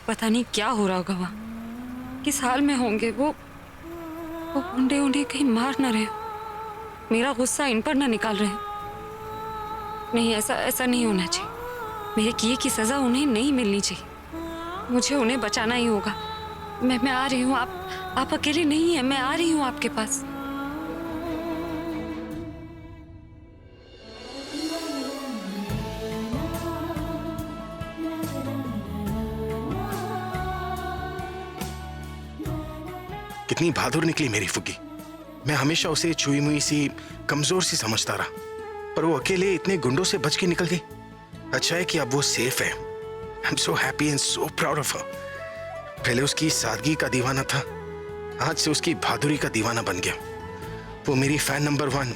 पता नहीं क्या हो रहा होगा वहाँ, किस हाल में होंगे वो ऊँडे ऊँडे कहीं मार ना रहे, मेरा गुस्सा इन पर ना निकाल रहे। नहीं, ऐसा नहीं होना चाहिए। मेरे किए की सजा उन्हें नहीं मिलनी चाहिए। मुझे उन्हें बचाना ही होगा। मैं आ रही हूँ। आप अकेले नहीं हैं, मैं आ रही हूँ आपके पास। कितनी बहादुर निकली मेरी फुग्गी। मैं हमेशा उसे छुई मुई सी कमजोर सी समझता रहा, पर वो अकेले इतने गुंडों से बच के निकल गई। अच्छा है कि अब वो सेफ है। I am so happy and so proud of her. पहले उसकी सादगी का दीवाना था, आज से उसकी बहादुरी का दीवाना बन गया। वो मेरी फैन नंबर 1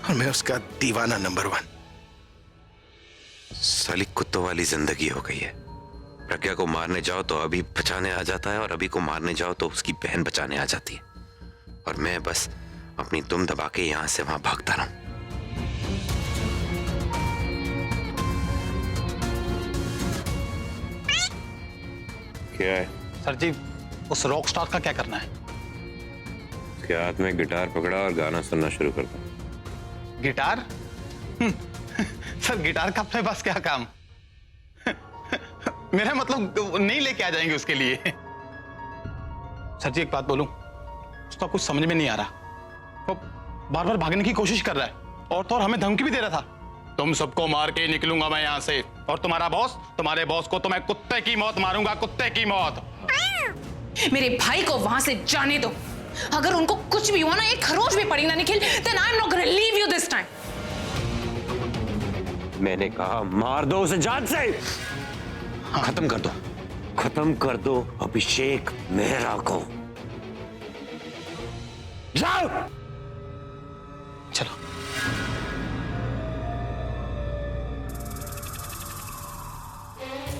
और मैं उसका दीवाना नंबर 1। साली कुत्तों वाली जिंदगी हो गई है। प्रज्ञा को मारने जाओ तो अभी बचाने आ जाता है, और अभी को मारने जाओ तो उसकी बहन बचाने आ जाती है, और मैं बस अपनी दुम दबा के यहां से वहां भागता रहूं। क्या है सर जी, उस रॉक स्टार का क्या करना है? उसके हाथ में गिटार पकड़ा और गाना सुनना शुरू कर दो। गिटार? सर गिटार का अपने पास क्या काम? मेरा मतलब नहीं लेके आ जाएंगे उसके लिए। सर जी एक बात बोलूं, उसका कुछ समझ में नहीं आ रहा। वो बार बार भागने की कोशिश कर रहा है, और तो और हमें धमकी भी दे रहा था, तुम सबको मार के निकलूंगा मैं यहां से, और तुम्हारे बॉस को तो मैं कुत्ते की मौत मारूंगा, कुत्ते की मौत। मेरे भाई को वहां से जाने दो। अगर उनको कुछ भी हुआ ना, एक खरोच भी पड़ी ना Nikhil, then I'm not gonna leave you this time. मैंने कहा मार दो उसे जान से। खत्म कर दो, खत्म कर दो अभिषेक मेहरा को। जाओ। चलो।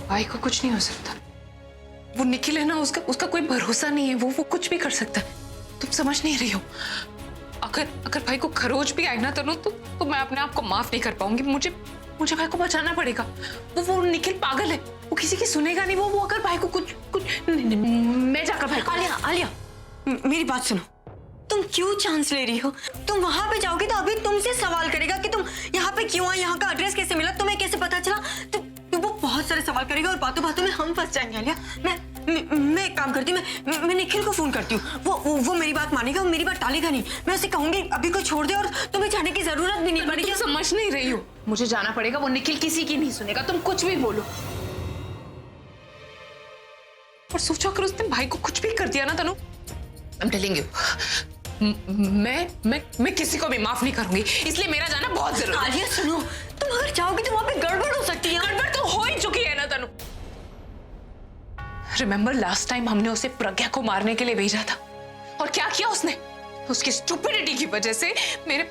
भाई को कुछ नहीं हो सकता। वो निखिल है ना, उसका कोई भरोसा नहीं है। वो कुछ भी कर सकता है। तुम समझ नहीं रही हो। अगर भाई को खरोच भी आई ना तो मैं अपने आप को माफ नहीं कर पाऊंगी। मुझे भाई को बचाना पड़ेगा। वो निखिल पागल है, वो किसी की सुनेगा नहीं। वो अगर भाई को कुछ नहीं, मैं जाकर भाई को। आलिया, मेरी बात सुनो। तुम क्यों चांस ले रही हो? तुम वहां पे जाओगी तो अभी तुमसे सवाल करेगा कि तुम यहाँ पे क्यों आई, यहाँ का एड्रेस कैसे मिला, तुम्हें कैसे पता चला। तो वो बहुत सारे सवाल करेगा और बातों बातों में हम फंस जाएंगे। आलिया, मैं एक काम करती हूँ, मैं निखिल को फोन करती हूँ। वो मेरी बात मानेगा, वो मेरी बात टालेगा नहीं। मैं उसे कहूंगी अभी को छोड़ दे और तुम्हें जाने की जरूरत भी नहीं पड़ेगी। तुम समझ नहीं रही हो। मुझे जाना पड़ेगा। वो निखिल किसी की नहीं सुनेगा, तुम कुछ भी बोलो। और सोचो अगर उसने भाई को कुछ भी कर दिया ना तनु, I'm telling you, मैं किसी को भी माफ नहीं करूंगी। इसलिए मेरा जाना बहुत जरूरी है। आलिया सुनो, तुम अगर जाओगी तो वहां पे गड़बड़ हो सकती है। गड़बड़ तो हो ही चुकी है ना तनु। रिमेंबर लास्ट टाइम हमने उसे प्रज्ञा को मारने के लिए भेजा था, और क्या किया उसने? उसकी स्टुपिडिटी की वजह से मेरे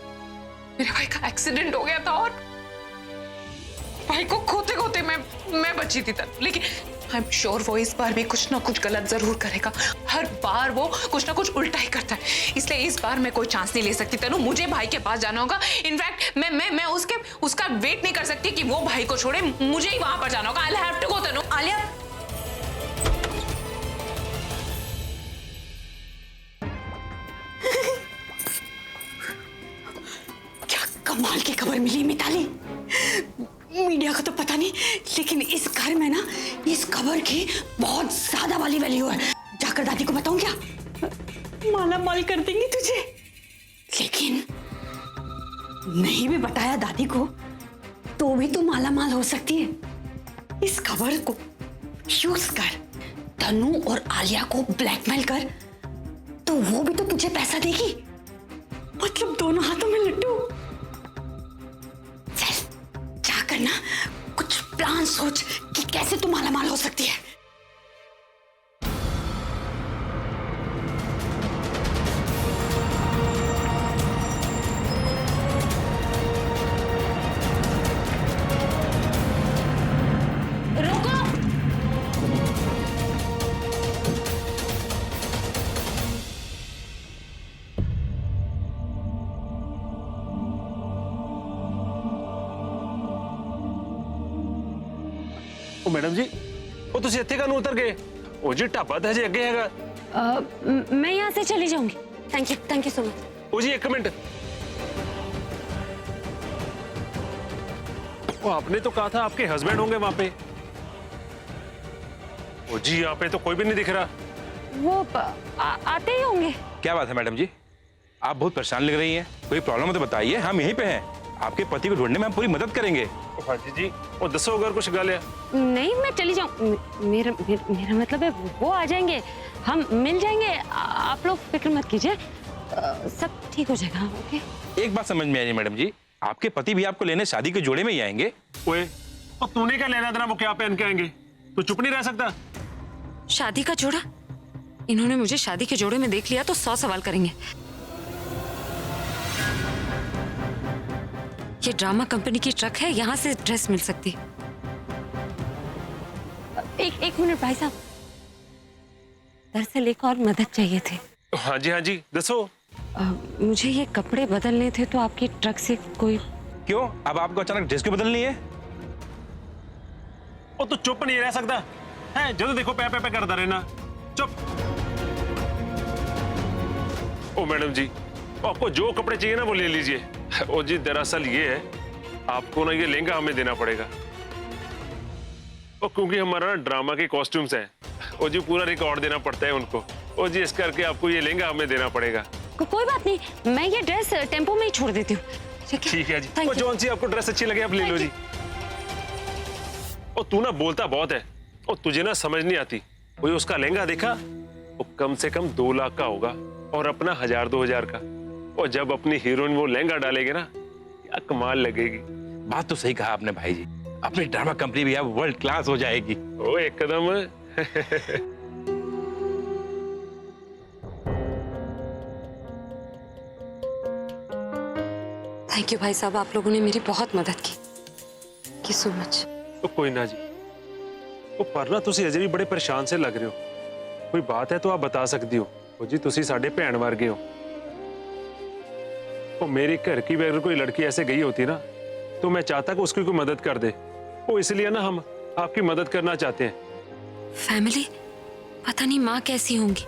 भाई का एक्सीडेंट हो गया था, और भाई को खोते खोते मैं बची थी तनु। लेकिन आई एम श्योर वो इस बार भी कुछ ना कुछ गलत जरूर करेगा। हर बार वो कुछ ना कुछ उल्टा ही करता है, इसलिए इस बार मैं कोई चांस नहीं ले सकती तनु। मुझे भाई के पास जाना होगा। इनफैक्ट मैं उसका वेट नहीं कर सकती कि वो भाई को छोड़े। मुझे ही वहां पर जाना होगा। आई हैव टू गो तनु। आलिया, क्या कमाल की खबर मिली मिताली। मीडिया को तो पता नहीं, लेकिन इस घर में ना इस खबर की बहुत ज्यादा वाली वैल्यू है। जाकर दादी को बताऊं क्या? माला माल कर देंगी तुझे। लेकिन नहीं भी बताया दादी को तो भी तू माला माल हो सकती है। इस खबर को यूज कर, तनु और आलिया को ब्लैकमेल कर, तो वो भी तो तुझे पैसा देगी। मतलब दोनों हाथों में लड्डू। करना कुछ प्लान सोच कि कैसे तू मालामाल हो सकती है। ओ मैडम जी, ਉਹ ਤੁਸੀਂ ਇੱਥੇ ਕਾਹਨੂੰ ਉਤਰ ਗਏ? ਉਹ ਜੀ ਢਾਬਾ ਤਾਂ ਹਜੇ ਅੱਗੇ ਹੈਗਾ। मैं यहाँ से चली जाऊंगी। Thank you so much. ਉਹ ਜੀ 1 मिनट। वो आपने तो कहा था आपके हस्बैंड होंगे वहां पे। ओ जी यहाँ पे तो कोई भी नहीं दिख रहा। वो आते ही होंगे। क्या बात है मैडम जी, आप बहुत परेशान लग रही हैं। कोई प्रॉब्लम हो तो बताइए, हम यहीं पे हैं। आपके पति को ढूंढने में हम पूरी मदद करेंगे। हाँ जी वो दसो अगर कुछ गल है। नहीं मैं चली जाऊँ। मेरा मतलब है वो आ जाएंगे, हम मिल जाएंगे। आप लोग फिक्र मत कीजिए, सब ठीक हो जाएगा। ओके। एक बात समझ में आई मैडम जी, आपके पति भी आपको लेने शादी के जोड़े में ही आएंगे। ओए और तूने क्या लेना देना वो क्या पहन के आएंगे? तू चुप नहीं रह सकता? शादी का जोड़ा? इन्होंने मुझे शादी के जोड़े में देख लिया तो 100 सवाल करेंगे। ये ड्रामा कंपनी की ट्रक है, यहाँ से ड्रेस मिल सकती है। एक मिनट भाई साहब, दरअसल एक और मदद चाहिए थी। हाँ जी दसो। मुझे ये कपड़े बदलने थे तो आपकी ट्रक से कोई। क्यों, अब आपको अचानक ड्रेस क्यों बदलनी है? ओ तू चुप नहीं रह सकता है? जो देखो पै पै करता रहना। चुप। ओ मैडम जी आपको जो कपड़े चाहिए ना वो ले लीजिए। ओ जी दरअसल ये है, आपको ना ये लहंगा हमें देना पड़ेगा। ओ क्योंकि हमारा ना ड्रामा के कॉस्ट्यूम्स हैं, ओ जी पूरा रिकॉर्ड देना पड़ता है उनको। ओ जी इस करके आपको ये लहंगा हमें देना पड़ेगा। कोई बात नहीं, मैं ये ड्रेस टेम्पो में ही छोड़ देती हूँ। ठीक है जी। Thank O you. जौन सी आपको ड्रेस अच्छी लगे आप ले लो जी। ओ तू ना बोलता बहुत है, ओ तुझे ना समझ नहीं आती। वो उसका लहंगा देखा, वो कम से कम 2 लाख का होगा और अपना 1000-2000 का। और जब अपनी हीरोइन वो लहंगा डालेगी ना, क्या कमाल लगेगी। बात तो सही कहा आपने भाई जी, अपनी ड्रामा कंपनी भी अब वर्ल्ड क्लास हो जाएगी। ओ एकदम। थैंक यू भाई साहब, आप लोगों ने मेरी बहुत मदद की। Thank you so much. तो कोई ना जी। वो पर ना तुसी अजे भी बड़े परेशान से लग रहे हो। कोई बात है तो आप बता सकती हो। ओ जी तुसी साडे भैन वर्गे हो। ओ मेरे घर की अगर कोई लड़की ऐसे गई होती ना तो मैं चाहता कि उसकी कोई मदद कर दे। वो इसलिए ना हम आपकी मदद करना चाहते हैं। फैमिली, पता नहीं माँ कैसी होंगी।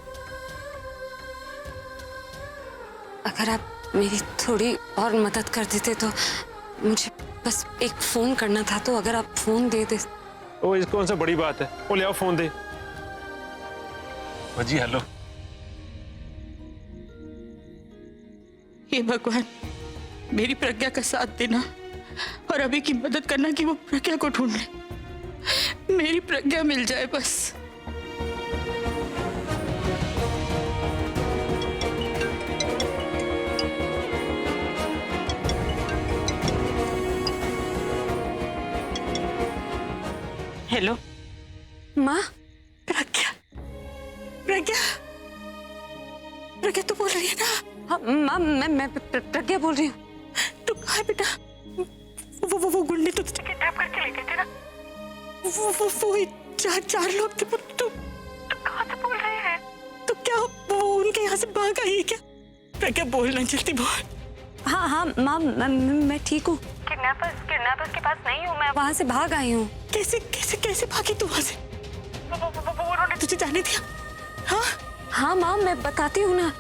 अगर आप मेरी थोड़ी और मदद कर देते तो। मुझे बस एक फोन करना था, तो अगर आप फोन दे दे। ओ इस कौन सा बड़ी बात है? ओ ले आओ फोन दे। ओ जी हेलो। हे भगवान, मेरी प्रज्ञा का साथ देना और अभी की मदद करना कि वो प्रज्ञा को ढूंढ ले। मेरी प्रज्ञा मिल जाए बस। हेलो माँ। प्रज्ञा, प्रज्ञा, प्रज्ञा तू बोल रही है ना? हाँ माँ, मैं प्रज्ञा बोल रही हूँ। तू कहाँ है बेटा? वो गुंडे तो तुझे किडनैप करके ले गए थे ना? वो चार लोग थे। तू कहाँ से बोल रहे हैं? तो क्या वो उनके यहाँ से भाग आई है क्या? प्रज्ञा बोलना, जल्दी बोल। हाँ माँ, मैं ठीक हूँ। किडनैपर्स के पास नहीं हूँ, मैं वहाँ से भाग आई हूँ। कैसे भागी तू वहाँ से? वो उन्होंने तुझे जाने दिया? हाँ हाँ माँ, मैं बताती हूँ ना।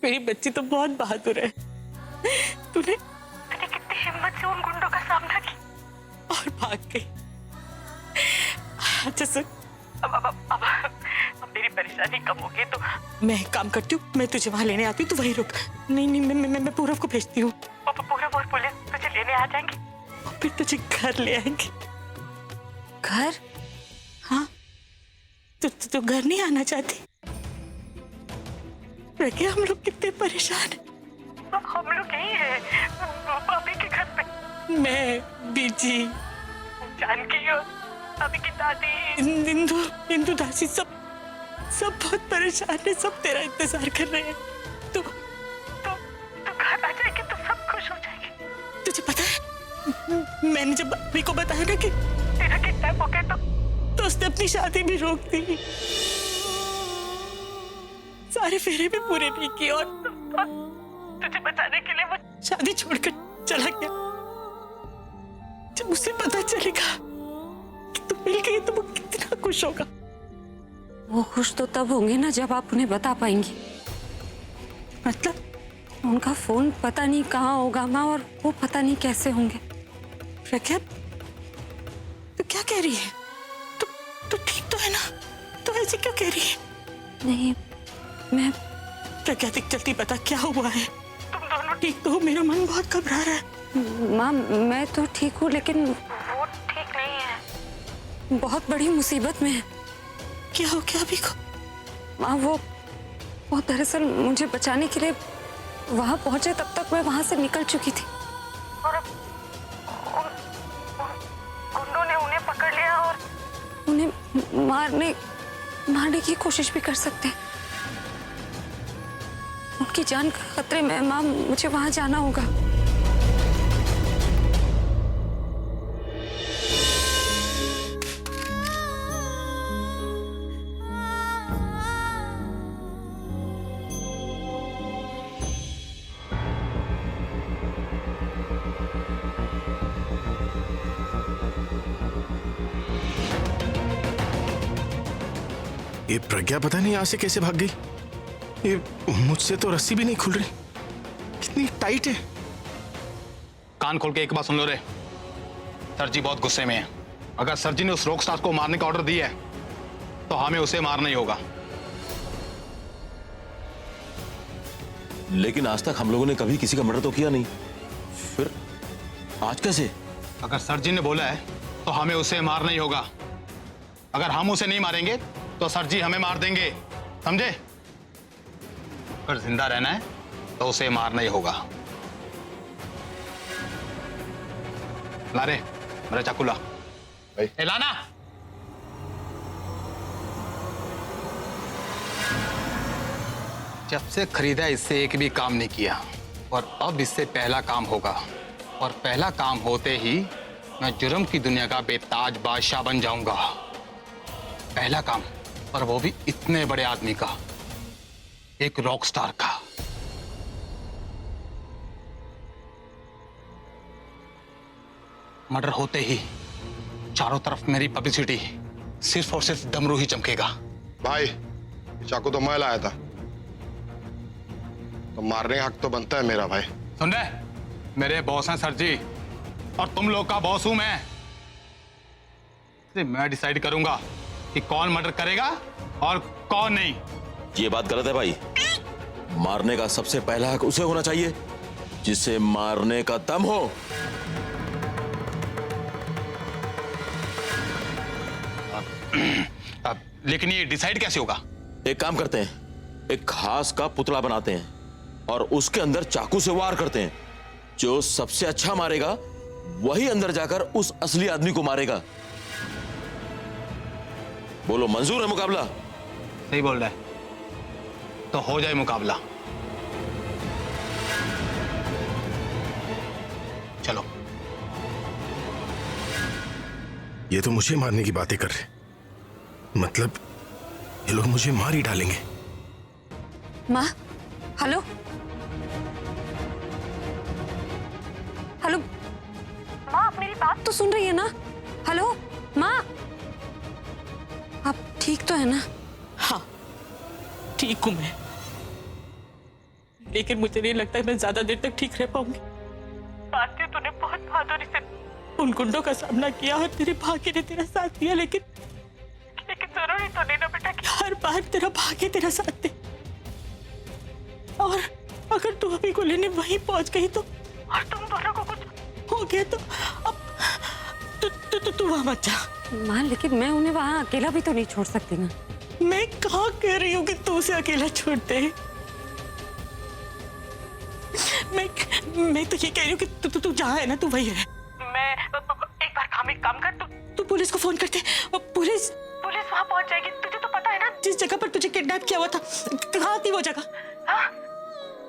मेरी बच्ची तो बहुत बहादुर है। तूने कितनी हिम्मत से उन गुंडों का सामना किया और भाग गई। अच्छा सुन, अब मेरी परेशानी कम हो गई तो मैं एक काम करती हूँ, मैं तुझे वहां लेने आती हूँ, तू वहीं रुक। नहीं मैं पूरब को भेजती हूँ। पूरब और पुलिस तुझे लेने आ जाएंगे और फिर तुझे घर ले आएंगे। घर? हाँ, तू घर नहीं आना चाहती? प्रज्ञा, हम लोग कितने परेशान हैं। हम लोग यही हैं, भाभी के घर पे। मैं, बीजी, जानकी और भाभी की दादी, इंदु दासी सब बहुत परेशान है। सब तेरा इंतजार कर रहे हैं। तू घर आ जाएगी तो सब खुश हो जाएंगे। तुझे पता है, मैंने जब भाभी को बताया ना कि तेरा किडनैप हो गया तो उसने अपनी शादी भी रोक दी, सारे फेरे भी पूरे नहीं किए और तुझे बचाने के लिए वो शादी छोड़कर चला गया। जब उसे पता चलेगा कि तू मिल गई तो वो कितना खुश होगा। वो खुश तो तब होंगे ना जब आप उन्हें बता पाएंगी। मतलब उनका फोन पता नहीं कहाँ होगा माँ, और वो पता नहीं कैसे होंगे। प्रज्ञा, तू क्या कह रही है? तू ठीक तो है ना? तू ऐसे क्यों कह रही है? नहीं, मैं प्रज्ञा देख जल्दी बता क्या हुआ है। तुम दोनों ठीक तो हो? मेरा मन बहुत घबरा रहा है। माँ मैं तो ठीक हूँ, लेकिन वो ठीक नहीं है, बहुत बड़ी मुसीबत में है। क्या हो गया अभी को? माँ वो दरअसल मुझे बचाने के लिए वहां पहुंचे, तब तक मैं वहां से निकल चुकी थी और अब गुंडों ने उन्हें पकड़ लिया और उन्हें मारने की कोशिश भी कर सकते हैं। उनकी जान खतरे में। माँ मुझे वहां जाना होगा। ये प्रज्ञा पता नहीं यहाँ से कैसे भाग गई। ये मुझसे तो रस्सी भी नहीं खुल रही, कितनी टाइट है। कान खोल के एक बात सुन लो रे, सर जी बहुत गुस्से में है। अगर सर जी ने उस रॉकस्टार को मारने का ऑर्डर दिया है तो हमें उसे मारना ही होगा। लेकिन आज तक हम लोगों ने कभी किसी का मर्डर तो किया नहीं, फिर आज कैसे? अगर सर जी ने बोला है तो हमें उसे मारना ही होगा। अगर हम उसे नहीं मारेंगे तो सर जी हमें मार देंगे, समझे? अगर जिंदा रहना है तो उसे मारना ही होगा। ला रे मेरा चाकू ला। ए, लाना। जब से खरीदा इससे एक भी काम नहीं किया और अब इससे पहला काम होगा, और पहला काम होते ही मैं जुर्म की दुनिया का बेताज बादशाह बन जाऊंगा। पहला काम, और वो भी इतने बड़े आदमी का, एक रॉक स्टार का। मर्डर होते ही चारों तरफ मेरी पब्लिसिटी सिर्फ और सिर्फ डमरू ही चमकेगा। भाई ये चाकू तो मैं लाया था, तो मारने का हक तो बनता है मेरा भाई। सुन रहे, मेरे बॉस हैं सर जी, और तुम लोग का बॉस हूं मैं। मैं डिसाइड करूंगा कि कौन मर्डर करेगा और कौन नहीं। ये बात गलत है भाई। मारने का सबसे पहला हक उसे होना चाहिए जिसे मारने का दम हो। लेकिन ये डिसाइड कैसे होगा? एक काम करते हैं, एक घास का पुतला बनाते हैं और उसके अंदर चाकू से वार करते हैं। जो सबसे अच्छा मारेगा वही अंदर जाकर उस असली आदमी को मारेगा। बोलो, मंजूर है मुकाबला? सही बोल रहा है, तो हो जाए मुकाबला। चलो। ये तो मुझे मारने की बातें कर रहे, मतलब ये लोग मुझे मार ही डालेंगे। माँ, हेलो हेलो माँ, आप मेरी बात तो सुन रही है ना? हेलो माँ, आप ठीक तो है ना? हाँ ठीक हूं मैं, लेकिन मुझे नहीं लगता मैं ज्यादा देर तक ठीक रह पाऊंगी। भारती, तूने बहुत बहादुरी से उन गुंडों का सामना किया और तेरे भाग्य ने तेरा साथ दिया, लेकिन जरूरी तो नहीं ना बेटा कि हर बार तेरा भाग्य तेरा साथ दे। और अगर तू अभी को लेने वहीं पहुंच गई तो, और तुम दोनों को कुछ हो गया तो अब तू वहां मत जा। माँ, लेकिन मैं उन्हें वहां अकेला भी तो नहीं छोड़ सकती ना। मैं कहाँ कह रही हूँ कि तू उसे अकेला छोड़ दे। मैं तो ये कह रही हूँ कि तू जहाँ है ना तू वही है। मैं एक बार एक काम कर, तू पुलिस को फोन करते, पुलिस वहाँ पहुँच जाएगी। तुझे तो पता है ना जिस जगह पर तुझे किडनैप किया हुआ था, कहाँ थी वो जगह? हाँ?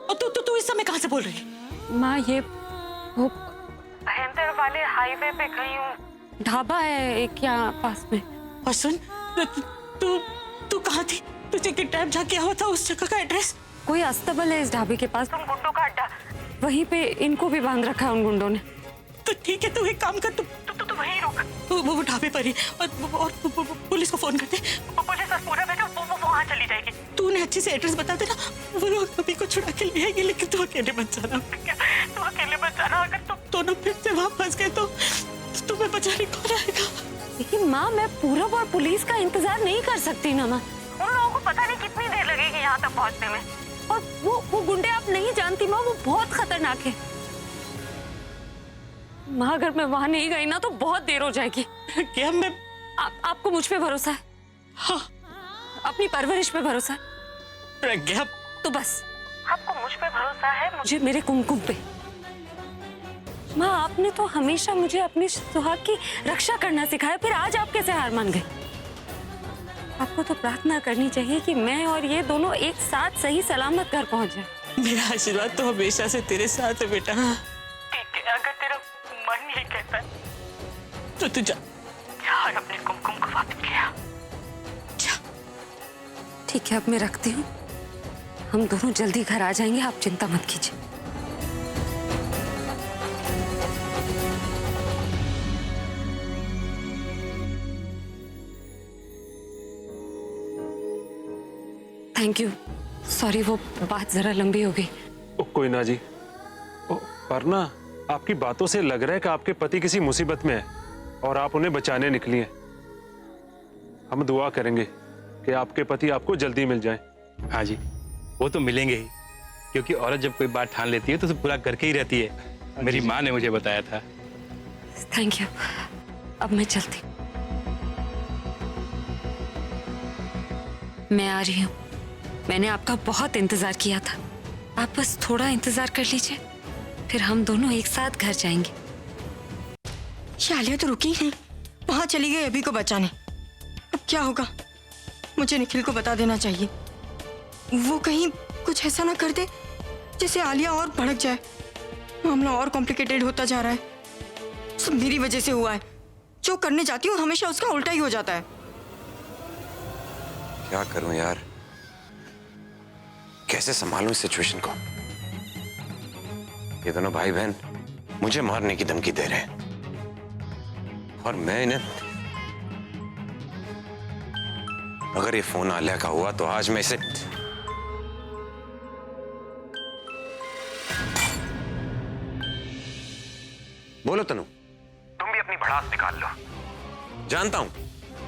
और तू इस समय कहाँ से बोल रही है? माँ, ये वो हैंदर वाले हाईवे पे गई हूँ, ढाबा है एक यहाँ पास में, और सुन, तू तू कहाँ थी? तुझे किडनैप जहाँ किया हुआ था उस जगह का एड्रेस? कोई अस्तबल है इस ढाबे के पास, उन गुंडों का अड्डा। वहीं पे इनको भी बांध रखा है उन गुंडों ने। तो ठीक है, तू एक काम कर, तू वहीं रुक। वो ढाबे पर ही और पुलिस को फोन कर दे। पुलिस और पूरा बेटा वो वहाँ चली जाएगी। तू उन्हें अच्छे से एड्रेस बता देना, वो लोग अभी को छुड़ा के ले आएंगे, लेकिन तू अकेले मत जाना। तू अकेले मत जाना, अगर तुम दोनों फिर से वहाँ फंस गए तो तुम्हें बचाने कौन आएगा? लेकिन माँ, मैं पूरब और पुलिस का इंतजार नहीं कर सकती ना माँ। उन लोगों को पता नहीं कितनी देर लगेगी यहाँ तक पहुँचने में। और वो गुंडे आप नहीं जानती माँ, वो बहुत खतरनाक है माँ। अगर मैं वहां नहीं गई ना तो बहुत देर हो जाएगी। क्या मैं आपको मुझ पे भरोसा है? हाँ, अपनी परवरिश पे भरोसा है? प्रज्ञा, तो बस आपको मुझ पे भरोसा है, मुझे मेरे कुमकुम पे। माँ, आपने तो हमेशा मुझे अपनी सुहाग की रक्षा करना सिखाया, फिर आज आप कैसे हार मान गए? आपको तो प्रार्थना करनी चाहिए कि मैं और ये दोनों एक साथ सही सलामत घर पहुंच जाए। मेरा आशीर्वाद तो हमेशा से तेरे साथ है बेटा। ठीक है, अगर तेरा मन नहीं कहता तो तू जा और अपने कुमकुम को वापस ले आ। ठीक है, अब मैं रखती हूँ। हम दोनों जल्दी घर आ जाएंगे, आप चिंता मत कीजिए। Thank you. सॉरी, वो बात जरा लंबी हो गई। कोई ना जी। पर ना, आपकी बातों से लग रहा है कि आपके पति किसी मुसीबत में है और आप उन्हें बचाने निकली हैं। हम दुआ करेंगे कि आपके पति आपको जल्दी मिल जाए। हाँ जी, वो तो मिलेंगे ही, क्योंकि औरत जब कोई बात ठान लेती है तो उसे पूरा करके ही रहती है। मेरी माँ ने मुझे बताया था। Thank you. अब मैं चलती। मैं आ रही हूँ। मैंने आपका बहुत इंतजार किया था। आप बस थोड़ा इंतजार कर लीजिए, फिर हम दोनों एक साथ घर जाएंगे। शालिया तो रुकी नहीं, वहां चली गई अभी को बचाने। अब क्या होगा? मुझे निखिल को बता देना चाहिए। वो कहीं कुछ ऐसा ना कर दे जिससे आलिया और भड़क जाए। मामला और कॉम्प्लिकेटेड होता जा रहा है। सब मेरी वजह से हुआ है। जो करने जाती हूँ हमेशा उसका उल्टा ही हो जाता है। क्या करूं यार, कैसे संभालूं इस सिचुएशन को? ये दोनों भाई बहन मुझे मारने की धमकी दे रहे हैं और मैं इन्हें, अगर ये फोन आलिया का हुआ तो आज मैं इसे, बोलो तनु। तुम भी अपनी भड़ास निकाल लो। जानता हूं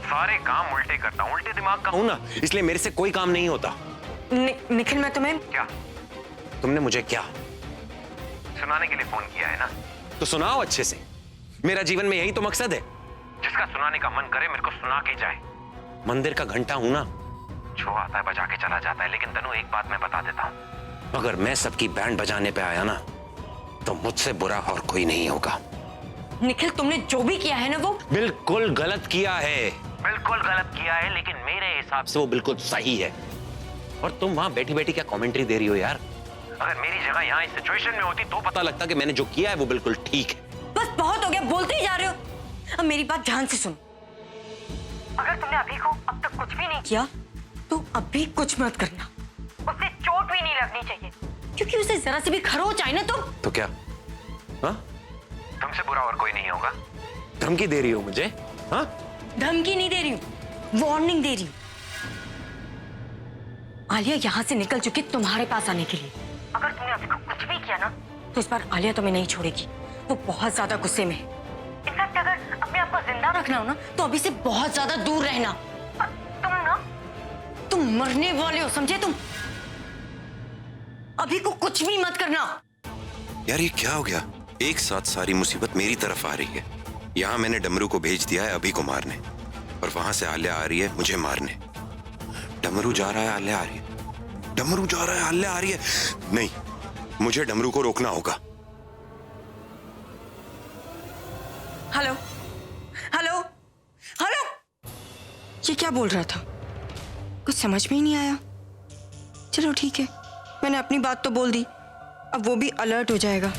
सारे काम उल्टे करता हूं, उल्टे दिमाग का हूं ना, इसलिए मेरे से कोई काम नहीं होता। निखिल, मैं तुम्हें क्या? तुमने मुझे क्या सुनाने के लिए फोन किया है ना? तो सुनाओ अच्छे से। मेरा जीवन में यही तो मकसद है। जिसका सुनाने का मन करे मेरे को सुना के जाए। मंदिर का घंटा हूं ना, जो आता है बजा के चला जाता है। लेकिन तनु, एक बात मैं बता देता हूं, अगर मैं सबकी बैंड बजाने पे आया ना तो मुझसे बुरा और कोई नहीं होगा। निखिल, तुमने जो भी किया है ना वो बिल्कुल गलत किया है, बिल्कुल गलत किया है, लेकिन मेरे हिसाब से वो बिल्कुल सही है। और तुम वहां बैठी बैठी क्या कमेंट्री दे रही हो यार? अगर मेरी जगह यहाँ इस सिचुएशन में होती तो पता लगता कि मैंने जो किया है वो बिल्कुल ठीक है। बस बहुत हो गया, बोलते ही जा रहे हो। अब मेरी बात ध्यान से सुनो। अगर तुमने अभी को अब तक कुछ भी नहीं किया तो अब भी कुछ मत करना। उसे चोट भी नहीं लगनी चाहिए, क्योंकि उसे जरा से भी खरोच आए ना तो क्या? हाँ? तुमसे बुरा और कोई नहीं होगा। धमकी दे रही हो मुझे? हाँ? धमकी नहीं दे रही हूँ, वार्निंग दे रही हूँ। आलिया यहाँ से निकल चुकी तुम्हारे पास आने के लिए। अगर तुमने अभी को कुछ भी किया ना तो इस बार आलिया तुम्हें नहीं छोड़ेगी। वो बहुत ज्यादा गुस्से में है। इनफैक्ट अगर अपने आप को जिंदा रखना हो ना तो अभी से बहुत ज्यादा दूर रहना। तुम मरने वाले हो, समझे? तुम अभी को कुछ भी मत करना। यार ये क्या हो गया? एक साथ सारी मुसीबत मेरी तरफ आ रही है। यहाँ मैंने डमरू को भेज दिया है अभी को मारने, और वहां से आलिया आ रही है मुझे मारने। डमरू जा रहा है, आलिया आ रही है। डमरू जा रहा है, आलिया आ रही है। नहीं, मुझे डमरू को रोकना होगा। हेलो हेलो हेलो, ये क्या बोल रहा था? कुछ समझ में ही नहीं आया। चलो ठीक है, मैंने अपनी बात तो बोल दी, अब वो भी अलर्ट हो जाएगा।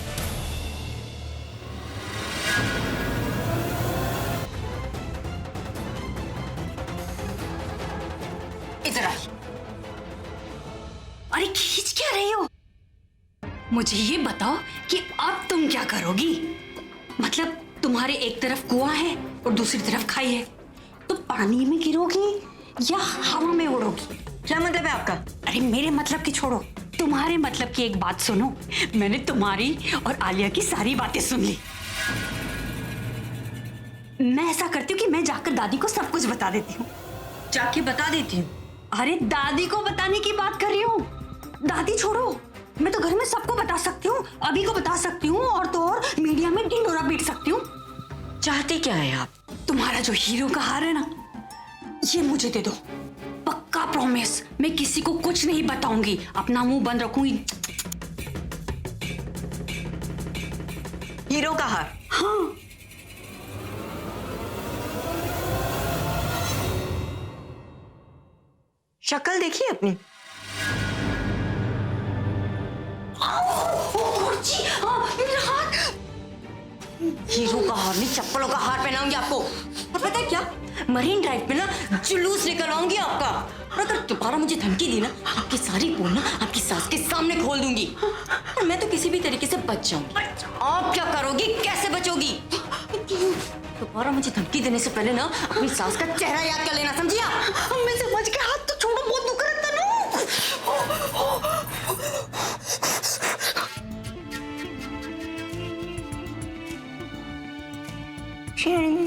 नजर आई। अरे खींच क्या रही हो? मुझे ये बताओ कि अब तुम क्या करोगी? मतलब तुम्हारे एक तरफ कुआं है और दूसरी तरफ खाई है, तो पानी में गिरोगी या हवा में उड़ोगी? क्या मतलब है आपका? अरे मेरे मतलब की छोड़ो, तुम्हारे मतलब की एक बात सुनो। मैंने तुम्हारी और आलिया की सारी बातें सुन ली। मैं ऐसा करती हूँ कि मैं जाकर दादी को सब कुछ बता देती हूँ। जाके बता देती हूँ। अरे दादी को बताने की बात कर रही हूँ। दादी छोड़ो, मैं तो घर में सबको बता सकती हूँ, अभी को बता सकती हूँ, और तो और मीडिया में ढिंढोरा पीट सकती हूँ। चाहते क्या है आप? तुम्हारा जो हीरो का हार है ना, ये मुझे दे दो। पक्का प्रॉमिस, मैं किसी को कुछ नहीं बताऊंगी, अपना मुंह बंद रखूंगी। हीरो का हार? हाँ। शक्ल देखिए अपनी। मेरा हाथ। हीरो का हार नहीं, चप्पलों का हार पहनाऊंगी आपको। और पता है क्या, मरीन ड्राइव पे ना जुलूस निकलवाऊंगी आपका। और अगर दोबारा मुझे धमकी दी ना, आपकी सारी पोल ना आपकी सास के सामने खोल दूंगी। और मैं तो किसी भी तरीके से बच जाऊंगी। आप क्या करोगी, कैसे बचोगी? दोबारा मुझे धमकी देने से पहले ना अपनी सास का चेहरा याद कर लेना, समझी आप? मैं समझ के, हाथ तो छोड़ो, बहुत दुख रहा है तनु। शेरिंग